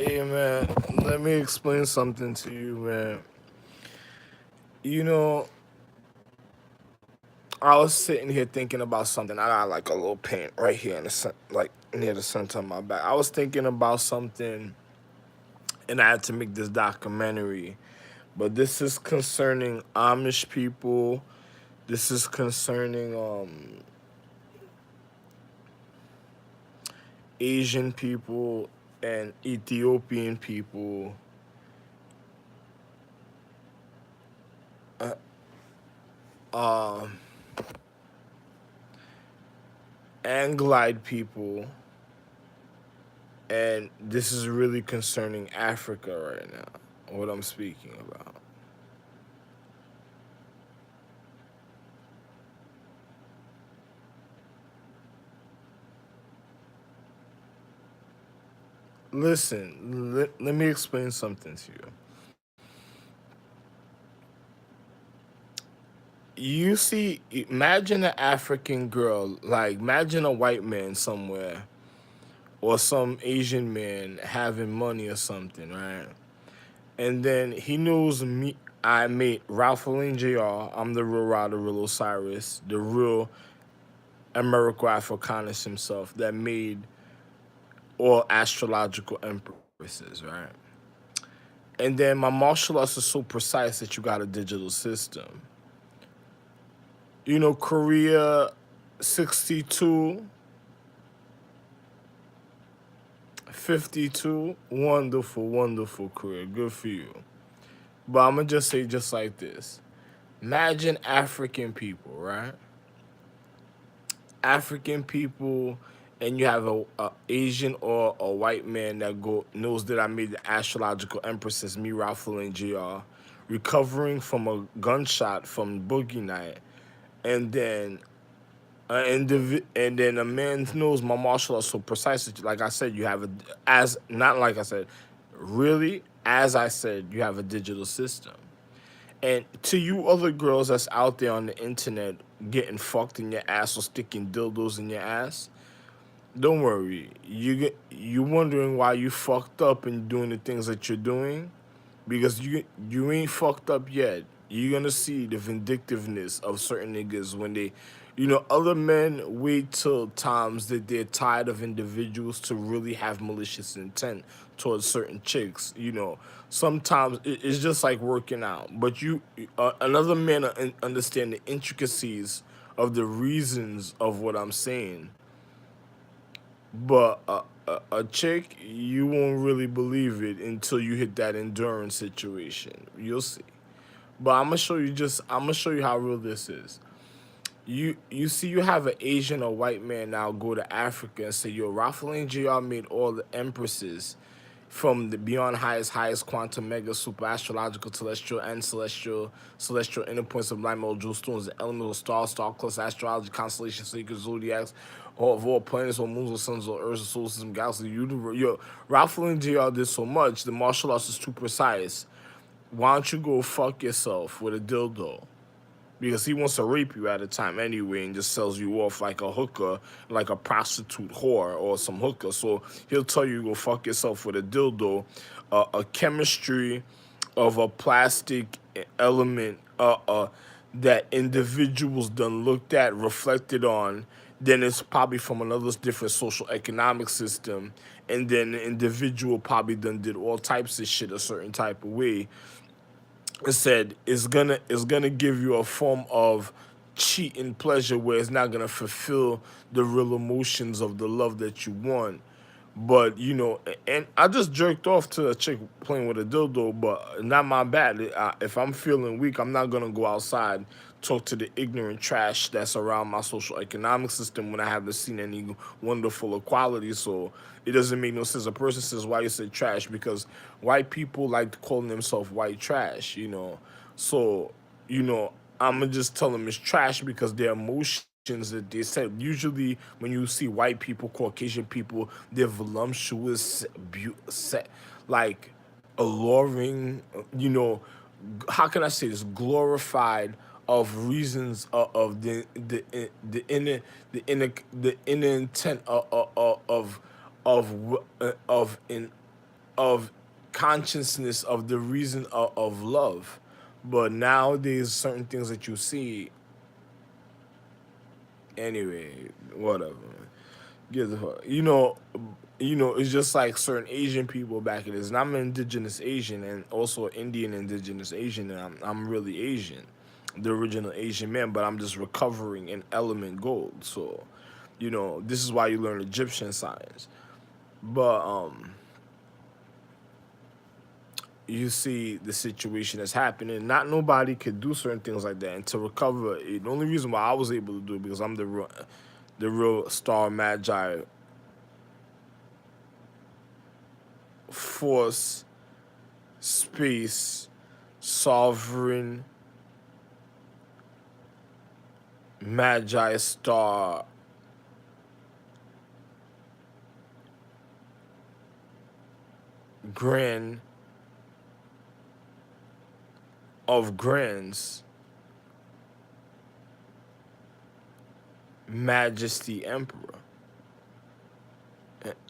Hey man, let me explain something to you, man. You know, I was sitting here thinking about something. I got like a little pain right here in the like near the center of my back. I was thinking about something, and I had to make this documentary. But this is concerning Amish people. This is concerning Asian people and Ethiopian people. Um, Anglide people, and this is really concerning Africa right now, what I'm speaking about. Listen, let me explain something to you. You see, imagine an African girl, like imagine a white man somewhere or some Asian man having money or something, right? And then he knows me. I made Ralph Lane Jr. I'm the real Rod, the real Osiris, the real Americo Africanus himself that made all astrological empresses, right? And then my martial arts is so precise that you got a digital system. You know, Korea 62, 52, wonderful, wonderful career. Good for you. But I'm going to just say just like this. Imagine African people, right? African people, and you have a Asian or a white man that knows that I made the astrological empresses, me, Ralph and Gr, recovering from a gunshot from Boogie Night, and then and then a man knows my martial arts so precise. Like I said, you have a as not like I said, really as I said, you have a digital system. And to you other girls that's out there on the internet getting fucked in your ass or sticking dildos in your ass, don't worry. You wondering why you fucked up and doing the things that you're doing because you ain't fucked up yet. You're gonna see the vindictiveness of certain niggas when they, other men wait till times that they're tired of individuals to really have malicious intent towards certain chicks. Sometimes it's just like working out, but another man understand the intricacies of the reasons of what I'm saying, but a chick, you won't really believe it until you hit that endurance situation. You'll see. But I'm gonna show you how real this is. You see, you have an Asian or white man now go to Africa and say, yo, Raphael Jr. made all the empresses from the beyond highest quantum mega super astrological celestial and celestial inner points of light jewel stones, the elemental star class astrology constellation sacred zodiacs, all of all planets or moons or suns or earths or solar system galaxy universe. Yo, Ralph Jr. did so much, the martial arts is too precise. Why don't you go fuck yourself with a dildo? Because he wants to rape you at a time anyway and just sells you off like a hooker, like a prostitute whore or some hooker. So he'll tell you to go fuck yourself with a dildo, a chemistry of a plastic element that individuals done looked at, reflected on, then it's probably from another different social economic system, and then the individual probably done did all types of shit a certain type of way. It said it's gonna give you a form of cheating pleasure where it's not gonna fulfill the real emotions of the love that you want. But and I just jerked off to a chick playing with a dildo, but not my bad. If I'm feeling weak, I'm not gonna go outside, talk to the ignorant trash that's around my social economic system when I haven't seen any wonderful equality. So it doesn't make no sense. A person says, "Why you said trash?" Because white people like calling themselves white trash. So I'm gonna just tell them it's trash because their emotions that they said. Usually, when you see white people, Caucasian people, they're voluptuous, like alluring. How can I say this? Glorified of reasons of the inner intent of in of consciousness of the reason of love. But nowadays, certain things that you see, anyway, whatever. Give the fuck. It's just like certain Asian people back in this. And I'm an indigenous Asian and also Indian indigenous Asian, and I'm really Asian, the original Asian man. But I'm just recovering in element gold. So, this is why you learn Egyptian science. But you see the situation that's happening. Not nobody could do certain things like that, and to recover it. The only reason why I was able to do it because I'm the real star magi force space sovereign magi star grand of grands majesty emperor.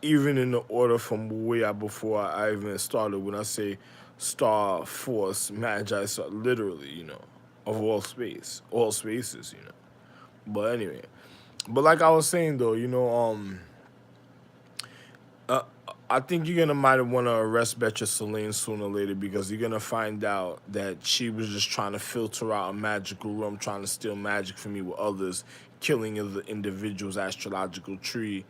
Even in the order from way out before I even started, when I say star, force, magi, so literally, of all spaces. But anyway, but like I was saying though, uh, I think you're gonna might want to arrest Betcha Celine sooner or later because you're gonna find out that she was just trying to filter out a magical realm, trying to steal magic from me with others, killing other individuals' astrological tree,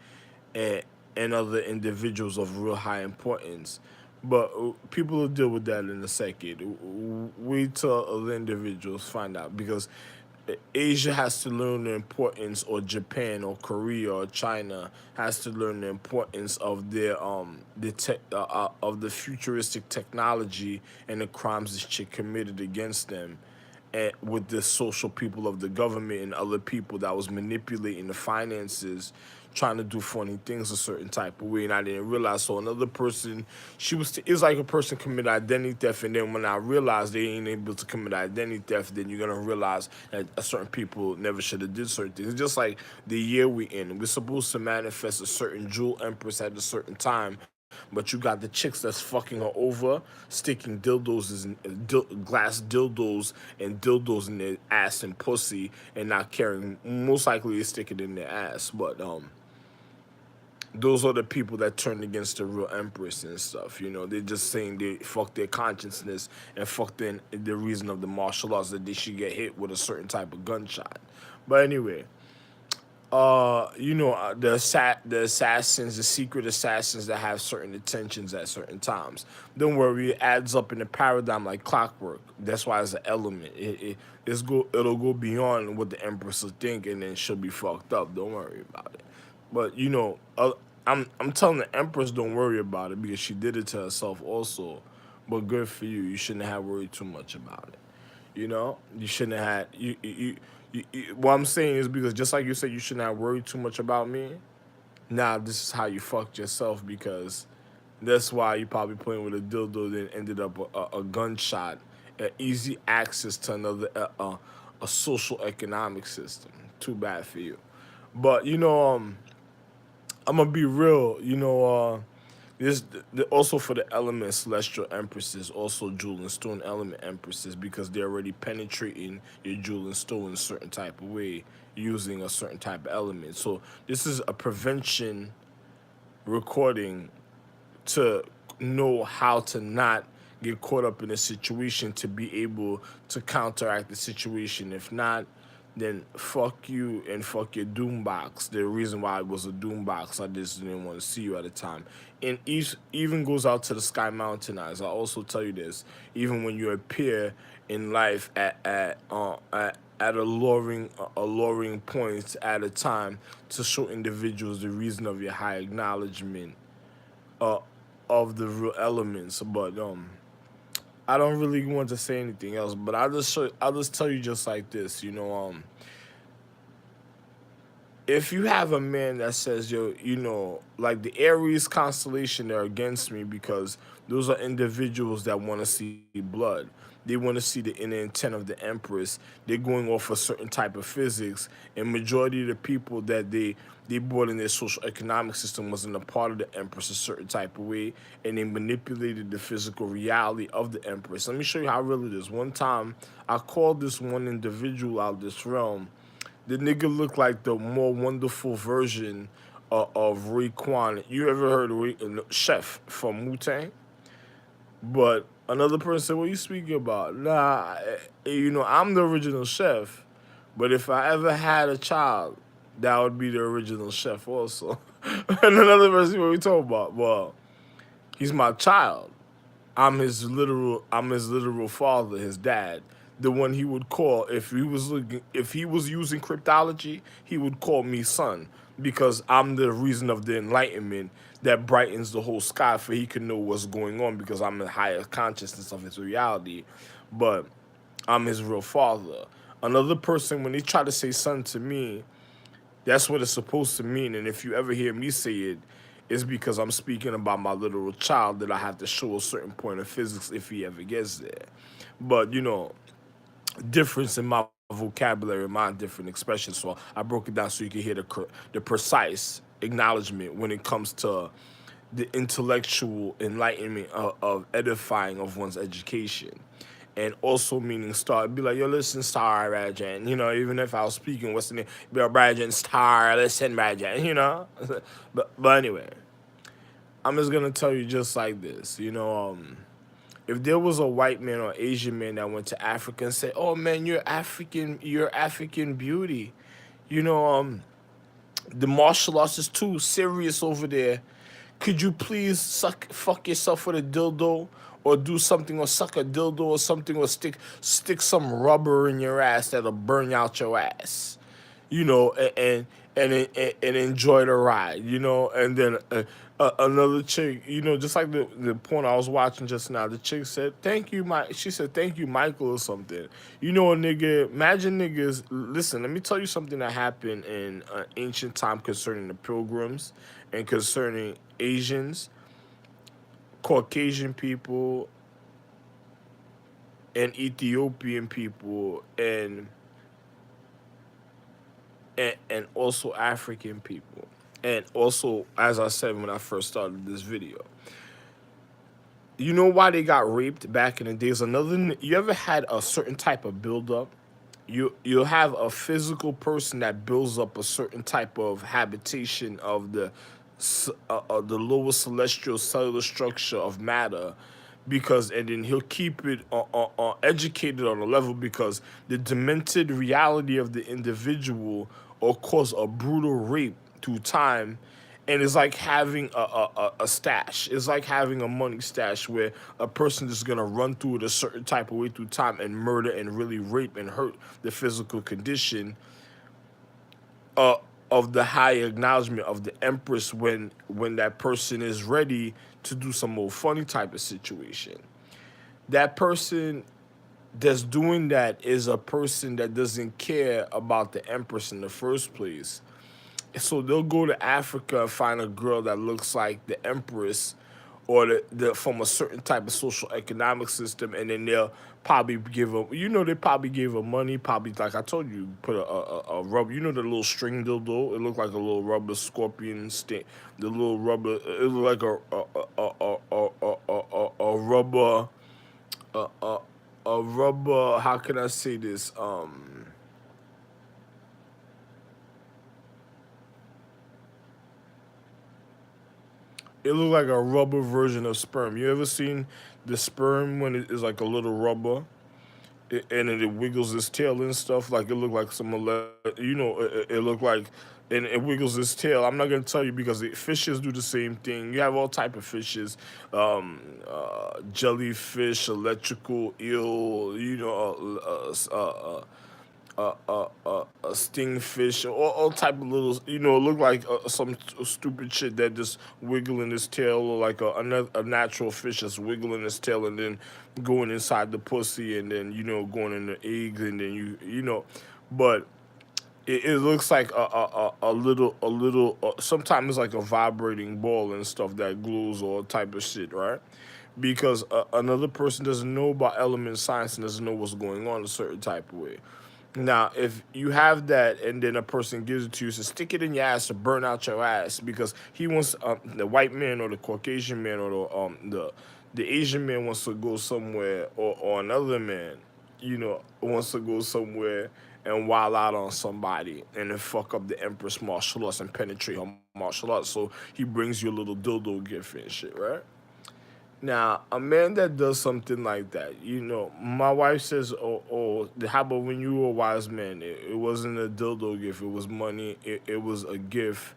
and other individuals of real high importance. But people will deal with that in a second. Wait till other individuals find out because Asia has to learn the importance, or Japan, or Korea, or China has to learn the importance of their of the futuristic technology and the crimes that shit committed against them, and with the social people of the government and other people that was manipulating the finances, trying to do funny things a certain type of way, and I didn't realize. So another person, it's like a person committed identity theft, and then when I realized they ain't able to commit identity theft, then you're gonna realize that a certain people never should have did certain things. It's just like the year we in. We're supposed to manifest a certain jewel empress at a certain time, but you got the chicks that's fucking her over, sticking dildos in glass dildos in their ass and pussy, and not caring. Most likely they stick it in their ass, but those are the people that turned against the real empress and stuff. They're just saying they fuck their consciousness and fuck the reason of the martial arts, that they should get hit with a certain type of gunshot. But anyway, the assassins, the secret assassins that have certain intentions at certain times. Don't worry, it adds up in the paradigm like clockwork. That's why it's an element. It'll go beyond what the empress will think, and then she'll be fucked up. Don't worry about it. But I'm telling the empress don't worry about it because she did it to herself also. But good for you. You shouldn't have worried too much about it. You shouldn't have had what I'm saying is because just like you said, you should not worry too much about me. Now this is how you fucked yourself because that's why you probably playing with a dildo then ended up a gunshot, an easy access to another a social economic system. Too bad for you. But I'm gonna be real. This also for the element celestial empresses, also jewel and stone element empresses, because they're already penetrating your jewel and stone in a certain type of way using a certain type of element. So this is a prevention recording to know how to not get caught up in a situation to be able to counteract the situation. If not, then fuck you and fuck your doom box. The reason why it was a doom box, I just didn't want to see you at the time. And even goes out to the Sky Mountain Eyes. I also tell you this: even when you appear in life at alluring points at a time to show individuals the reason of your high acknowledgement uh, of the real elements. But I don't really want to say anything else, but I'll just tell you just like this, if you have a man that says, yo, like the Aries constellation, they're against me because those are individuals that want to see blood. They want to see the inner intent of the Empress. They're going off a certain type of physics, and majority of the people that they brought in their social economic system wasn't a part of the Empress a certain type of way, and they manipulated the physical reality of the Empress. Let me show you how real it is. One time, I called this one individual out of this realm. The nigga looked like the more wonderful version of Raekwon. You ever heard of Chef from Wu-Tang? But another person said, what you speaking about? Nah, I'm the original chef. But if I ever had a child, that would be the original chef also. And another person, what we talking about? Well, he's my child. I'm his literal father, his dad. The one he would call if he was using cryptology, he would call me son because I'm the reason of the enlightenment that brightens the whole sky for he can know what's going on because I'm in higher consciousness of his reality. But I'm his real father. Another person, when they try to say son to me, that's what it's supposed to mean. And if you ever hear me say it, it's because I'm speaking about my literal child that I have to show a certain point of physics if he ever gets there. But, difference in my vocabulary, my different expressions. So I broke it down so you can hear the precise acknowledgement when it comes to the intellectual enlightenment of edifying of one's education. And also meaning star. Be like, yo, listen, star, Rajan. Even if I was speaking, what's the name? Be like, Rajan, star, listen, Rajan, but anyway, I'm just going to tell you just like this. If there was a white man or Asian man that went to Africa and said, oh, man, you're African beauty. You know, um, the martial arts is too serious over there. Could you please fuck yourself with a dildo, or do something, or suck a dildo or something, or stick some rubber in your ass that'll burn out your ass, and enjoy the ride, and then another chick, just like the porn I was watching just now, the chick said, "Thank you, Mike." She said, "Thank you, Michael," or something. A nigga. Imagine niggas. Listen, let me tell you something that happened in ancient time concerning the pilgrims and concerning Asians, Caucasian people, and Ethiopian people, and also African people. And also, as I said when I first started this video, you know why they got raped back in the days? You ever had a certain type of buildup? You'll have a physical person that builds up a certain type of habitation of the lower celestial cellular structure of matter, and then he'll keep it educated on a level because the demented reality of the individual will cause a brutal rape through time. And it's like having a stash. It's like having a money stash where a person is gonna run through it a certain type of way through time and murder and really rape and hurt the physical condition uh, of the high acknowledgement of the Empress when that person is ready to do some more funny type of situation. That person that's doing that is a person that doesn't care about the Empress in the first place. So they'll go to Africa and find a girl that looks like the Empress, or the from a certain type of social economic system, and then they'll probably give them, they probably gave her money, probably, like I told you, put a rubber, the little string dildo, it looked like a little rubber scorpion stick, the little rubber, it looked like a rubber, a, a, a rubber, how can I say this, it looked like a rubber version of sperm. You ever seen the sperm when it is like a little rubber? And it wiggles its tail and stuff. Like it looked like it looked like, and it wiggles its tail. I'm not gonna tell you because fishes do the same thing. You have all type of fishes, jellyfish, electrical eel, a stingfish, all type of little, look like some stupid shit that just wiggling its tail, or like a natural fish that's wiggling its tail and then going inside the pussy and then going in the eggs and then but It looks like sometimes it's like a vibrating ball and stuff that glues all type of shit, right? Because another person doesn't know about element science and doesn't know what's going on a certain type of way. Now, if you have that and then a person gives it to you, so stick it in your ass to burn out your ass because he wants the white man or the Caucasian man or the Asian man wants to go somewhere or another man, wants to go somewhere and wild out on somebody and then fuck up the Empress martial arts and penetrate her martial arts. So he brings you a little dildo gift and shit, right? Now, a man that does something like that, my wife says, how about when you were a wise man? It wasn't a dildo gift, it was money, it was a gift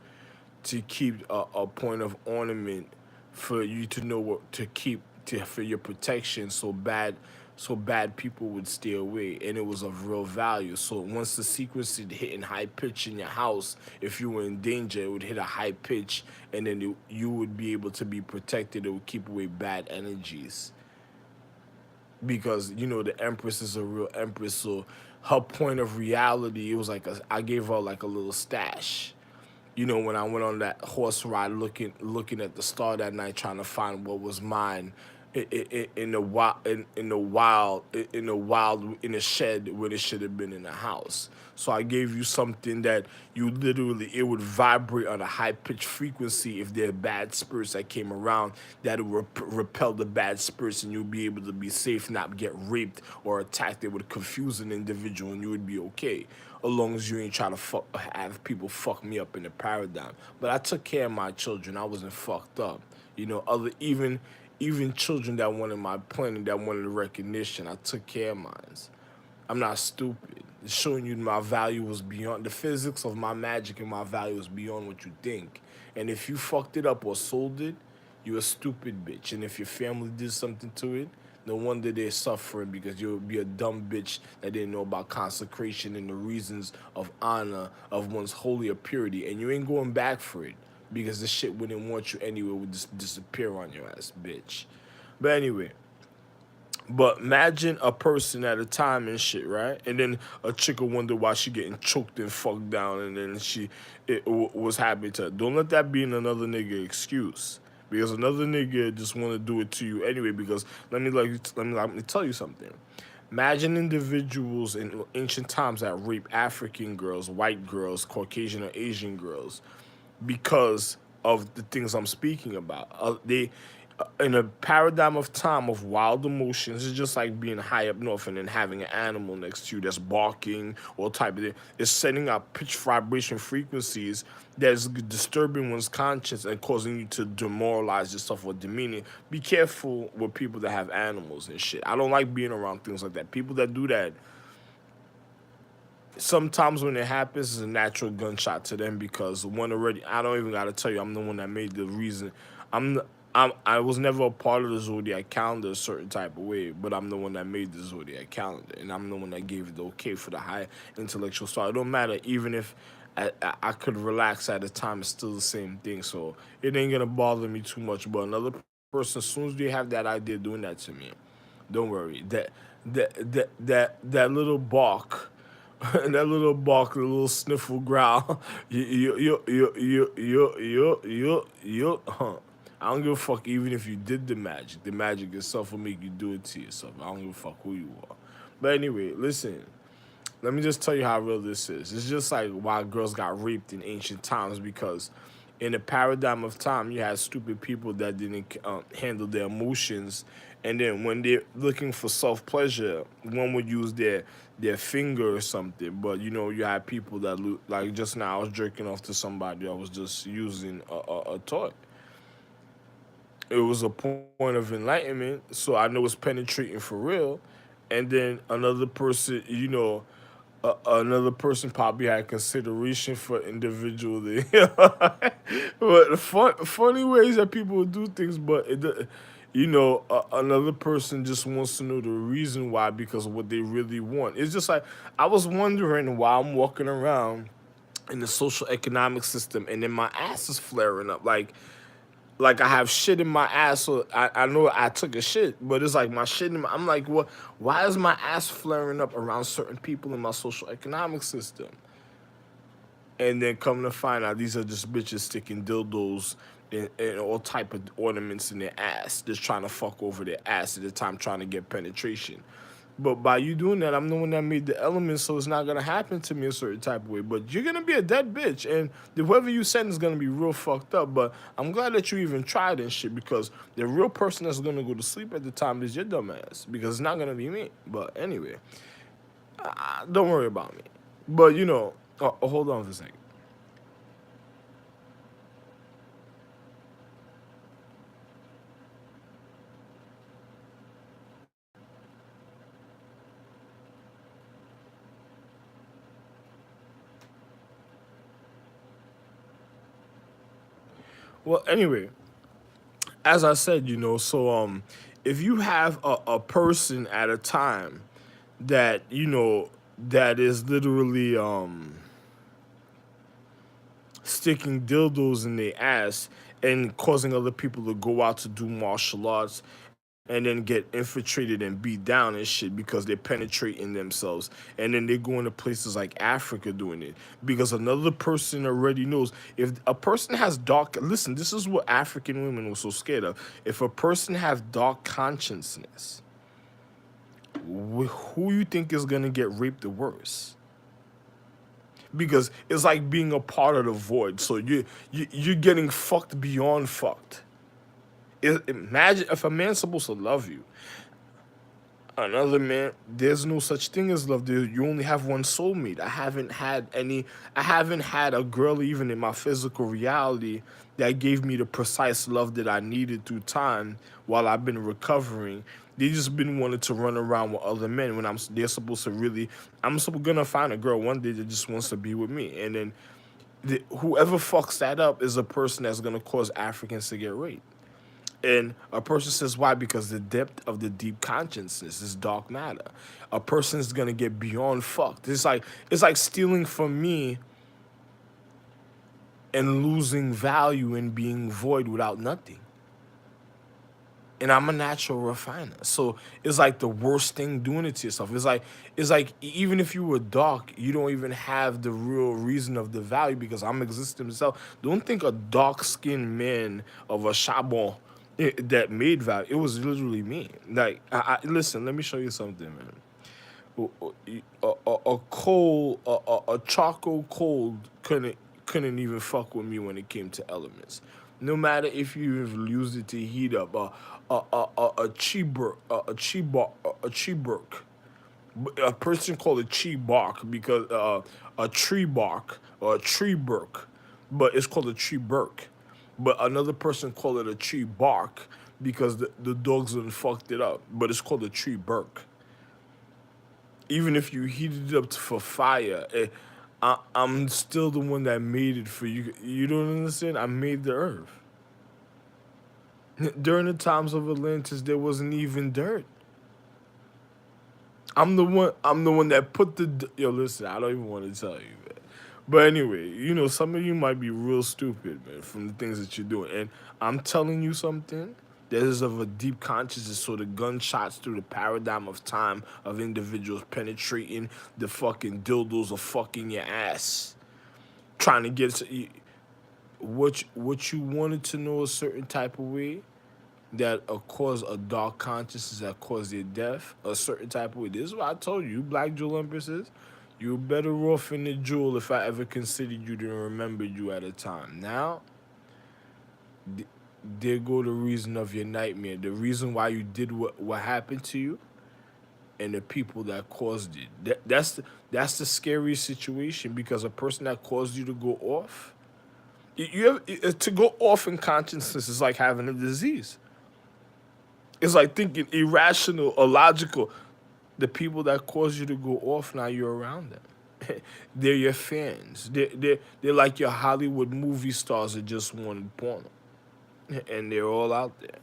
to keep a point of ornament for you to know what to keep for your protection so bad people would stay away, and it was of real value. So once the sequence hit in high pitch in your house, if you were in danger, it would hit a high pitch, and then you would be able to be protected. It would keep away bad energies because the Empress is a real Empress. So her point of reality, it was like I gave her like a little stash. When I went on that horse ride, looking at the star that night, trying to find what was mine, in the wild, in a shed where it should have been in a house. So I gave you something that it would vibrate on a high pitched frequency if there are bad spirits that came around, that it would repel the bad spirits, and you'll be able to be safe, not get raped or attacked. It would confuse an individual, and you would be okay, as long as you ain't trying to have people fuck me up in the paradigm. But I took care of my children. I wasn't fucked up. Other even children that wanted my planet, that wanted the recognition, I took care of mine. I'm not stupid. It's showing you my value was beyond the physics of my magic, and my value is beyond what you think. And if you fucked it up or sold it, you're a stupid bitch. And if your family did something to it, no wonder they're suffering, because you'll be a dumb bitch that didn't know about consecration and the reasons of honor of one's holier purity. And you ain't going back for it because the shit wouldn't want you anyway, would just disappear on your ass, bitch. But anyway, but imagine a person at a time and shit, right? And then a chick will wonder why she getting choked and fucked down, and then was happy to. Don't let that be another nigga excuse, because another nigga just want to do it to you anyway. Because let me tell you something. Imagine individuals in ancient times that rape African girls, white girls, Caucasian or Asian girls, because of the things I'm speaking about. They in a paradigm of time of wild emotions, it's just like being high up north and then having an animal next to you that's barking or type of thing. It's sending out pitch vibration frequencies that's disturbing one's conscience and causing you to demoralize yourself or demean it. Be careful with people that have animals and shit. I don't like being around things like that. People that do that, sometimes when it happens, it's a natural gunshot to them, because one already. I don't even gotta tell you, I'm the one that made the reason. I'm. I was never a part of the zodiac calendar a certain type of way, but I'm the one that made the zodiac calendar, and I'm the one that gave it the okay for the high intellectual star. It don't matter, even if I could relax at the time, it's still the same thing. So it ain't gonna bother me too much. But another person, as soon as they have that idea doing that to me, don't worry. That little bark, that little bark, the little sniffle growl, I don't give a fuck even if you did the magic. The magic itself will make you do it to yourself. I don't give a fuck who you are. But anyway, listen. Let me just tell you how real this is. It's just like why girls got raped in ancient times, because in the paradigm of time, you had stupid people that didn't handle their emotions, and then when they're looking for self pleasure, one would use their finger or something. But you had people that like just now, I was jerking off to somebody. I was just using a toy. It was a point of enlightenment, so I know it's penetrating for real. And then another person probably had consideration for individual there. But funny ways that people would do things, but another person just wants to know the reason why, because of what they really want. It's just like I was wondering why I'm walking around in the social economic system, and then my ass is flaring up, like I have shit in my ass. So I know I took a shit, but it's like my shit I'm like, what? Why is my ass flaring up around certain people in my social economic system? And then come to find out these are just bitches sticking dildos and all type of ornaments in their ass, just trying to fuck over their ass at the time, trying to get penetration. But by you doing that, I'm the one that made the elements, so it's not gonna happen to me a certain type of way. But you're gonna be a dead bitch, and whoever you send is gonna be real fucked up. But I'm glad that you even tried and shit, because the real person that's gonna go to sleep at the time is your dumb ass, because it's not gonna be me. But anyway, don't worry about me. But hold on for a second. Well, anyway, as I said, if you have a person at a time that that is literally sticking dildos in their ass and causing other people to go out to do martial arts and then get infiltrated and beat down and shit because they're penetrating themselves. And then they go into places like Africa doing it because another person already knows. If a person has dark, listen, this is what African women were so scared of. If a person has dark consciousness, who you think is gonna get raped the worst? Because it's like being a part of the void. So you're getting fucked beyond fucked. Imagine if a man's supposed to love you, another man, there's no such thing as love. You only have one soulmate. I haven't had a girl even in my physical reality that gave me the precise love that I needed through time while I've been recovering. They just been wanting to run around with other men when they're supposed to really, gonna find a girl one day that just wants to be with me. And then whoever fucks that up is a person that's gonna cause Africans to get raped. And a person says, why? Because the depth of the deep consciousness is dark matter. A person is gonna get beyond fucked. It's like stealing from me and losing value and being void without nothing. And I'm a natural refiner. So it's like the worst thing doing it to yourself. It's like even if you were dark, you don't even have the real reason of the value because I'm existing myself. Don't think a dark skinned man of a Chabon that made value. It was literally me. Like listen, let me show you something, man. A charcoal cold couldn't even fuck with me when it came to elements. No matter if you used it to heat up a chi bark, a person called a chi bark because a tree bark or a tree bark, but it's called a tree bark. But another person called it a tree bark because the dogs done fucked it up. But it's called a tree bark. Even if you heated it up for fire, I'm still the one that made it for you. You don't understand? I made the earth. During the times of Atlantis, there wasn't even dirt. I'm the one that put yo. Listen, I don't even want to tell you, man. But anyway, some of you might be real stupid, man, from the things that you're doing. And I'm telling you something that is of a deep consciousness. So the gunshots through the paradigm of time of individuals penetrating the fucking dildos of fucking your ass, trying to get what you wanted to know a certain type of way that cause a dark consciousness that cause their death a certain type of way. This is what I told you, Black Jewel Empresses. You're better off in the jewel if I ever considered you to remember you at a time. Now, there go the reason of your nightmare. The reason why you did what happened to you and the people that caused it. That's the scariest situation because a person that caused you to go off, to go off in consciousness is like having a disease. It's like thinking irrational, illogical. The people that cause you to go off, now you're around them. They're your fans. They're like your Hollywood movie stars that just wanted porno. And they're all out there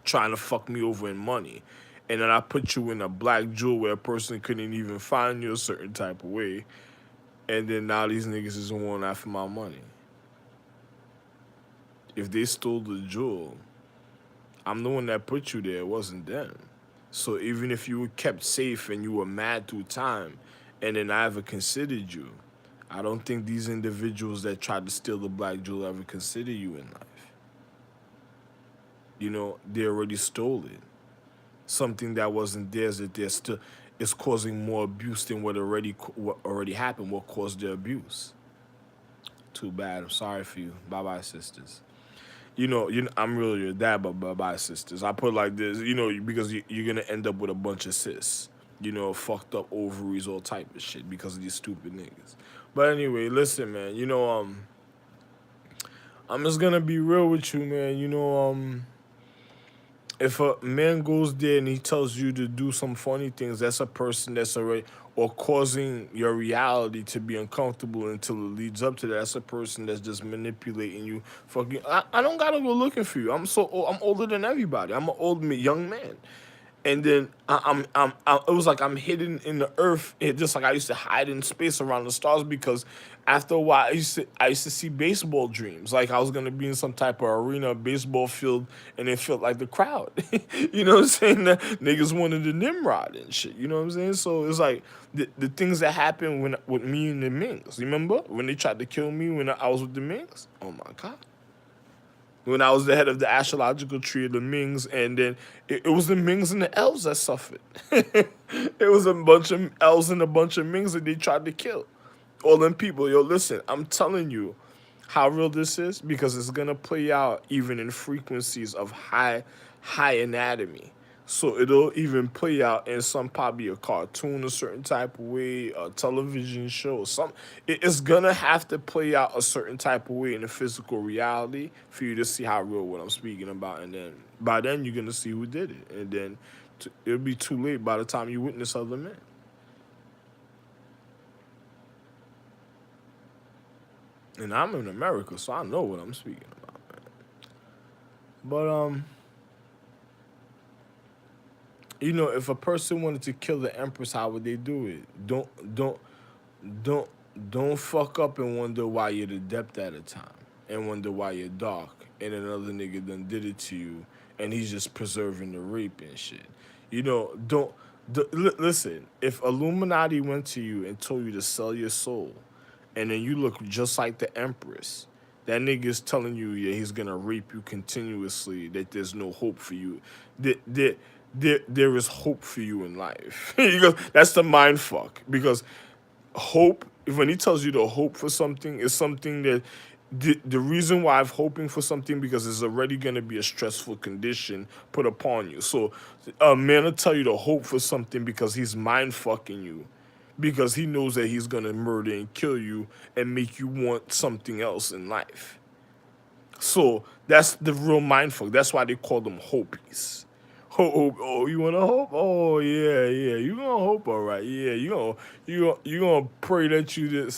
trying to fuck me over in money. And then I put you in a black jewel where a person couldn't even find you a certain type of way. And then now these niggas is going after my money. If they stole the jewel, I'm the one that put you there. It wasn't them. So even if you were kept safe and you were mad through time, and then I ever considered you, I don't think these individuals that tried to steal the black jewel ever consider you in life. You know, they already stole it. Something that wasn't theirs that they're still is causing more abuse than what already happened. What caused the abuse? Too bad. I'm sorry for you. Bye bye, sisters. I'm really your dad, but bye bye, sisters. I put it like this, because you're gonna end up with a bunch of cis, fucked up ovaries, all type of shit because of these stupid niggas. But anyway, listen, man. I'm just gonna be real with you, man. If a man goes there and he tells you to do some funny things, that's a person that's already or causing your reality to be uncomfortable until it leads up to that. That's a person that's just manipulating you. Fucking, I don't gotta go looking for you. I'm so old, I'm older than everybody. I'm an old young man. And then it was like I'm hidden in the earth, just like I used to hide in space around the stars. Because after a while, I used to see baseball dreams, like I was gonna be in some type of arena, baseball field, and it felt like the crowd. You know what I'm saying? The niggas wanted the Nimrod and shit. You know what I'm saying? So it's like the things that happened when with me and the Mings. Remember when they tried to kill me when I was with the Mings? Oh my god, when I was the head of the astrological tree of the Mings, and then it was the Mings and the elves that suffered. It was a bunch of elves and a bunch of Mings that they tried to kill. All them people, yo, listen, I'm telling you how real this is because it's gonna play out even in frequencies of high anatomy. So it'll even play out in some probably a cartoon a certain type of way, a television show. It's gonna have to play out a certain type of way in the physical reality for you to see how real what I'm speaking about, and then by then you're gonna see who did it, and then it'll be too late by the time you witness other men. And I'm in America, so I know what I'm speaking about, man. But if a person wanted to kill the Empress, how would they do it? Don't don't fuck up and wonder why you're the depth at a time and wonder why you're dark and another nigga done did it to you and he's just preserving the rape and shit. Don't listen. If Illuminati went to you and told you to sell your soul, and then you look just like the Empress, that nigga's telling you, yeah, he's gonna rape you continuously, that there's no hope for you. There is hope for you in life. That's the mind fuck. Because hope, when he tells you to hope for something, is something that the reason why I'm hoping for something because it's already gonna be a stressful condition put upon you. So a man will tell you to hope for something because he's mind fucking you, because he knows that he's gonna murder and kill you and make you want something else in life. So that's the real mind fuck. That's why they call them hopies. Oh, you wanna hope? Oh yeah, yeah. You gonna hope, all right? Yeah, you gonna pray that you did.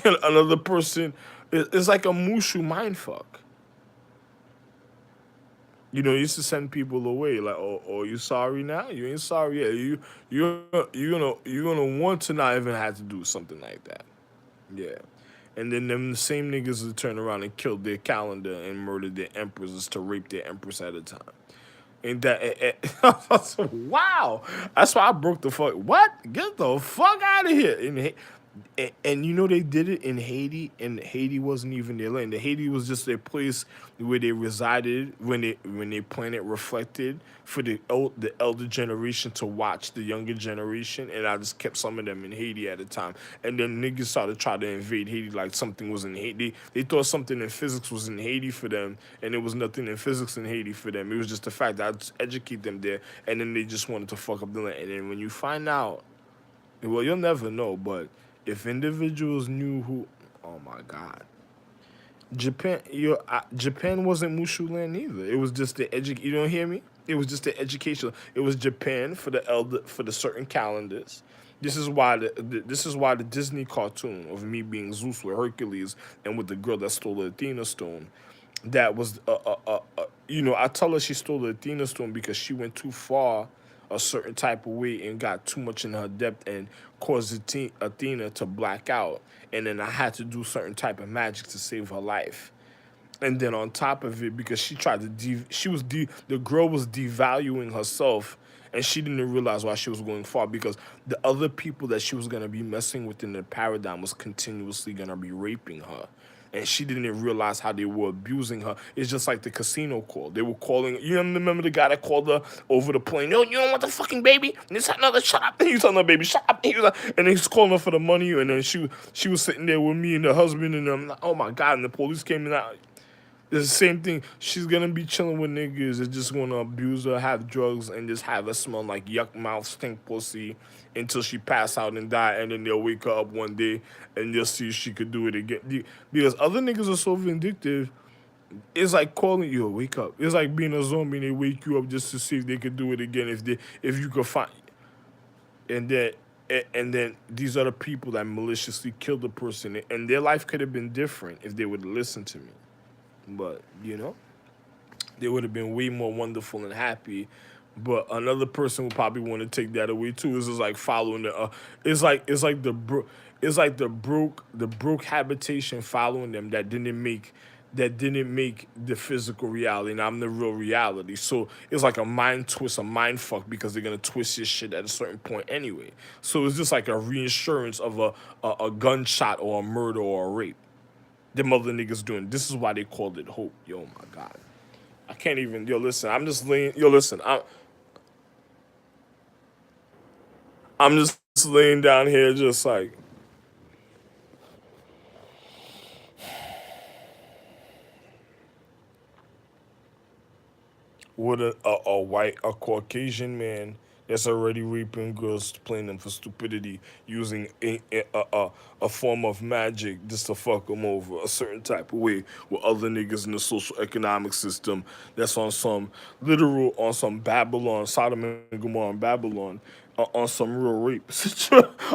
Another person. It's like a mushu mind fuck. You used to send people away like, oh, you sorry now? You ain't sorry yet. You're gonna want to not even have to do something like that. Yeah. And then them same niggas will turn around and kill their calendar and murder their empresses to rape their empress at a time. And wow. That's why I broke the fuck. What? Get the fuck out of here. And they did it in Haiti, and Haiti wasn't even their land. The Haiti was just their place where they resided when their planet reflected for the elder generation to watch the younger generation. And I just kept some of them in Haiti at the time. And then niggas started trying to invade Haiti like something was in Haiti. They thought something in physics was in Haiti for them, and there was nothing in physics in Haiti for them. It was just the fact that I'd educate them there, and then they just wanted to fuck up the land. And then when you find out, well, you'll never know, but if individuals knew who, oh my God, Japan wasn't Mushu land either. It was just the You don't hear me? It was just the educational. It was Japan for the certain calendars. This is why the Disney cartoon of me being Zeus with Hercules and with the girl that stole the Athena stone, that was I tell her she stole the Athena stone because she went too far a certain type of way and got too much in her depth and caused Athena to black out. And then I had to do certain type of magic to save her life. And then on top of it, because she tried to the girl was devaluing herself, and she didn't realize why she was going far, because the other people that she was gonna be messing with in the paradigm was continuously gonna be raping her. And she didn't realize how they were abusing her. It's just like the casino call. They were calling. You remember the guy that called her over the plane? No, you don't want the fucking baby. And this another shut up. And he's telling the baby shut up. And then he's calling her for the money. And then she was sitting there with me and the husband. And I'm like, oh my god. And the police came in. It's the same thing. She's gonna be chilling with niggas that just wanna abuse her, have drugs, and just have her smell like yuck mouth, stink pussy until she pass out and die, and then they'll wake her up one day and they'll see if she could do it again. Because other niggas are so vindictive, it's like calling you, wake up. It's like being a zombie and they wake you up just to see if they could do it again, if you could find, and then and then these are the people that maliciously killed the person, and their life could have been different if they would listen to me. But they would have been way more wonderful and happy. But another person would probably want to take that away too. It's just like following the. It's like the broke habitation following them that didn't make the physical reality, and I'm the real reality. So it's like a mind twist, a mind fuck, because they're gonna twist your shit at a certain point anyway. So it's just like a reinsurance of a gunshot or a murder or a rape. Them other niggas doing. This is why they called it hope. Yo, my God. I can't even. Yo, listen. I'm just laying. Yo, listen. I'm just laying down here, just like with a white, a Caucasian man that's already raping girls, playing them for stupidity, using a form of magic just to fuck them over a certain type of way, with other niggas in the social economic system that's on some literal, on some Babylon, Sodom and Gomorrah and Babylon, on some real rape,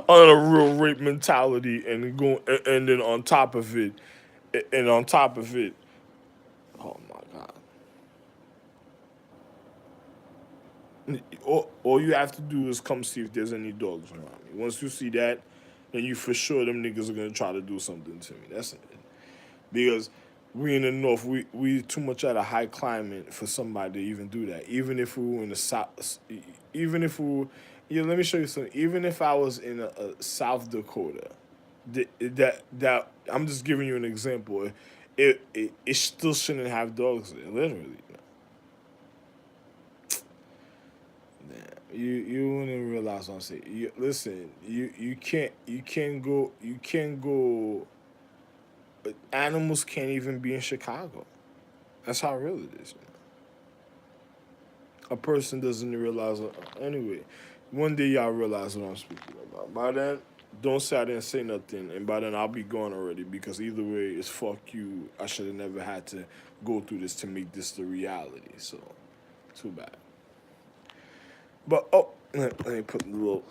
on a real rape mentality, and go, and then on top of it, and on top of it, oh my God. All you have to do is come see if there's any dogs around me. Once you see that, then you for sure them niggas are gonna try to do something to me. That's it. Because we in the north, we too much at a high climate for somebody to even do that. Even if we were in the south, even if we were, yeah, let me show you something. even if I was in a South Dakota, that I'm just giving you an example. It still shouldn't have dogs there, literally. You wouldn't realize what I'm saying. Listen, you can't go. Animals can't even be in Chicago. That's how real it is. A person doesn't realize. Anyway, one day y'all realize what I'm speaking about. By then, don't say I didn't say nothing, and by then I'll be gone already. Because either way, it's fuck you. I should have never had to go through this to make this the reality. So, too bad. But oh, let me put a little,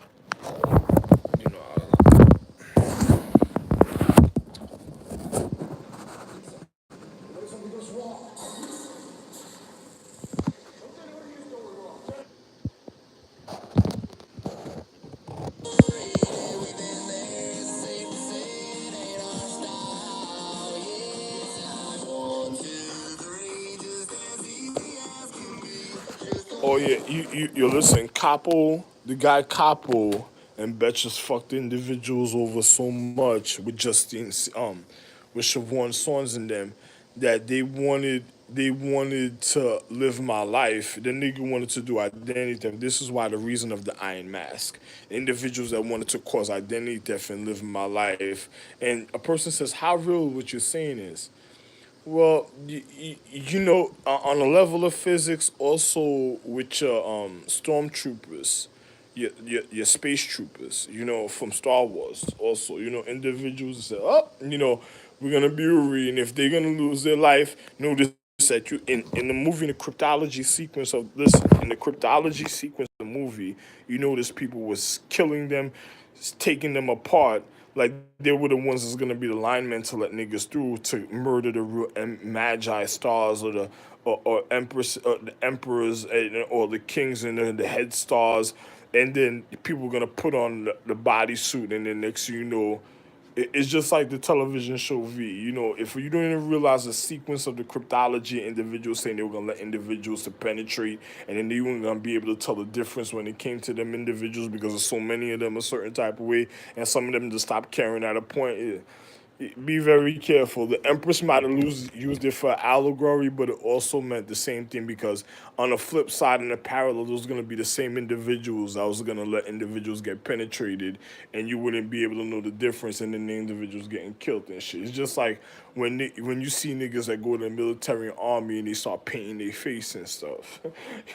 you know. Oh yeah, you listen, Capo, the guy Capo and Betches fucked individuals over so much with with Siobhan Sons and them, that they wanted to live my life. The nigga wanted to do identity theft. This is why the reason of the Iron Mask. Individuals that wanted to cause identity theft and live my life. And a person says, how real what you're saying is. Well, on a level of physics, also with your stormtroopers, your space troopers, from Star Wars, also, individuals that say, oh, we're gonna be Uri, and if they're gonna lose their life, notice that in the movie, in the cryptology sequence of this, in the cryptology sequence of the movie, you notice people was killing them, taking them apart, like they were the ones that's gonna be the linemen to let niggas through to murder the real magi stars, or the or empress, the emperors, or the kings, and the head stars, and then people were gonna put on the bodysuit, and then next thing you know, It's just like the television show V. You know, if you don't even realize the sequence of the cryptology, individuals saying they were gonna let individuals to penetrate, and then they weren't gonna be able to tell the difference when it came to them individuals because there's so many of them a certain type of way, and some of them just stopped caring at a point. Be very careful. The Empress might have used it for allegory, but it also meant the same thing because on the flip side, in the parallel, those going to be the same individuals that was going to let individuals get penetrated, and you wouldn't be able to know the difference, and then the individuals getting killed and shit. It's just like when you see niggas that go to the military and army and they start painting their face and stuff.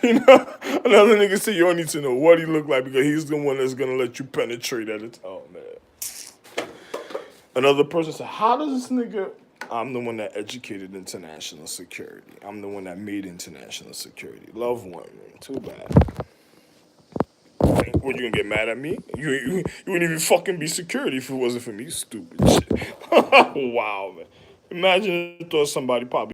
You know, another nigga say you don't need to know what he look like because he's the one that's going to let you penetrate at it. Oh man. Another person said, how does this nigga... I'm the one that educated international security. I'm the one that made international security. Love one, man. Too bad. What, you gonna get mad at me? You wouldn't even fucking be security if it wasn't for me, stupid shit. Wow, man. Imagine if somebody probably